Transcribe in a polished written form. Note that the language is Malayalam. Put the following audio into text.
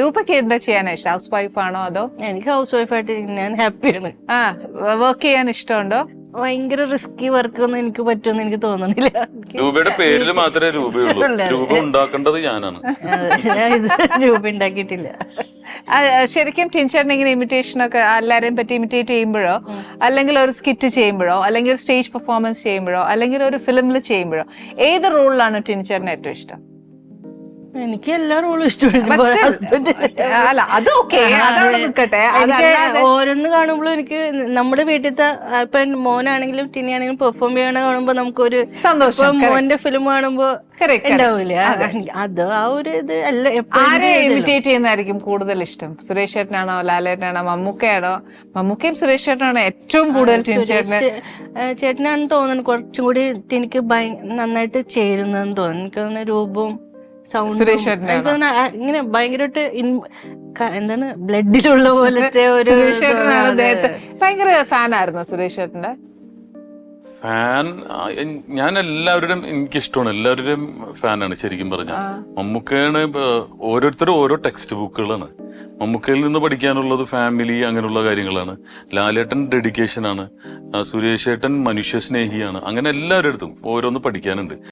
രൂപയ്ക്ക് എന്താ ചെയ്യാനാ ഇഷ്ടം? ഹൗസ് വൈഫ് ആണോ അതോ? എനിക്ക് ഹൗസ് വൈഫായിട്ട് ഞാൻ ഹാപ്പിയാണ്. വർക്ക് ചെയ്യാൻ ഇഷ്ടമുണ്ടോ? ഭയങ്കര റിസ്കി വർക്ക് ഒന്നും എനിക്ക് പറ്റുമെന്ന് എനിക്ക് തോന്നുന്നില്ല. രൂപയുടെ പേരിൽ മാത്രമേ രൂപയുള്ളൂ, രൂപ ഉണ്ടാക്കേണ്ടത് ഞാനാണ്. രൂപ ഉണ്ടാക്കിയിട്ടില്ല. ശരിക്കും ടിൻചേട്ടൻ ഇങ്ങനെ ഇമിറ്റേഷൻ ഒക്കെ എല്ലാരെയും പറ്റി ഇമിറ്റേറ്റ് ചെയ്യുമ്പോഴോ, അല്ലെങ്കിൽ ഒരു സ്കിറ്റ് ചെയ്യുമ്പോഴോ, അല്ലെങ്കിൽ ഒരു സ്റ്റേജ് പെർഫോമൻസ് ചെയ്യുമ്പോഴോ, അല്ലെങ്കിൽ ഒരു ഫിലിമിൽ ചെയ്യുമ്പോഴോ, ഏത് റോളിലാണ് ടിൻചേട്ടന് ഏറ്റവും ഇഷ്ടം? എനിക്ക് എല്ലാ റോളും ഇഷ്ടമാണ്. അല്ല അത് ഓക്കെ, അതവിടെ നിൽക്കട്ടെ. ഓരോന്ന് കാണുമ്പോഴും എനിക്ക് നമ്മുടെ വീട്ടിലത്തെ ഇപ്പൊ മോനാണെങ്കിലും ടിനിയാണെങ്കിലും പെർഫോം ചെയ്യണ കാണുമ്പോ നമുക്കൊരു സന്തോഷം. മോന്റെ ഫിലിം കാണുമ്പോ ഉണ്ടാവില്ല. അത് ആ ഒരു ഇത് അല്ല. ആരെ ഇമിറ്റേറ്റ് ചെയ്യുന്നതായിരിക്കും കൂടുതൽ ഇഷ്ടം? സുരേഷ് ചേട്ടനാണോ, ലാലേട്ടനാണോ, മമ്മൂക്കയാണോ? മമ്മൂക്കയും സുരേഷ് ചേട്ടനാണോ ഏറ്റവും കൂടുതൽ ടിൻചേട്ടന്? ചേട്ടനാണെന്ന് തോന്നുന്നു കുറച്ചും കൂടി എനിക്ക് നന്നായിട്ട് ചേരുന്നതെന്ന് തോന്നുന്നു. എനിക്ക് തോന്നുന്നു രൂപവും സുരേഷ് ഇങ്ങനെ ഭയങ്കരമായിട്ട് എന്താണ് ബ്ലഡിലുള്ള പോലത്തെ ഒരു. സുരേഷ് ചേട്ടനാണ് അദ്ദേഹത്തെ ഭയങ്കര ഫാൻ ആയിരുന്നു. സുരേഷ് ചേട്ടന്റെ ഫാൻ ഞാൻ എല്ലാവരുടെയും എനിക്കിഷ്ടമാണ്, എല്ലാവരുടെയും ഫാനാണ് ശരിക്കും പറഞ്ഞാൽ. മമ്മൂക്കയാണ് ഓരോരുത്തരും ഓരോ ടെക്സ്റ്റ് ബുക്കുകളാണ്. മമ്മൂക്കയിൽ നിന്ന് പഠിക്കാനുള്ളത് ഫാമിലി അങ്ങനെയുള്ള കാര്യങ്ങളാണ്. ലാലേട്ടൻ ഡെഡിക്കേഷനാണ്, സുരേഷ് ഏട്ടൻ മനുഷ്യസ്നേഹിയാണ്. അങ്ങനെ എല്ലാവരുടെ അടുത്തും ഓരോന്ന് പഠിക്കാനുണ്ട്.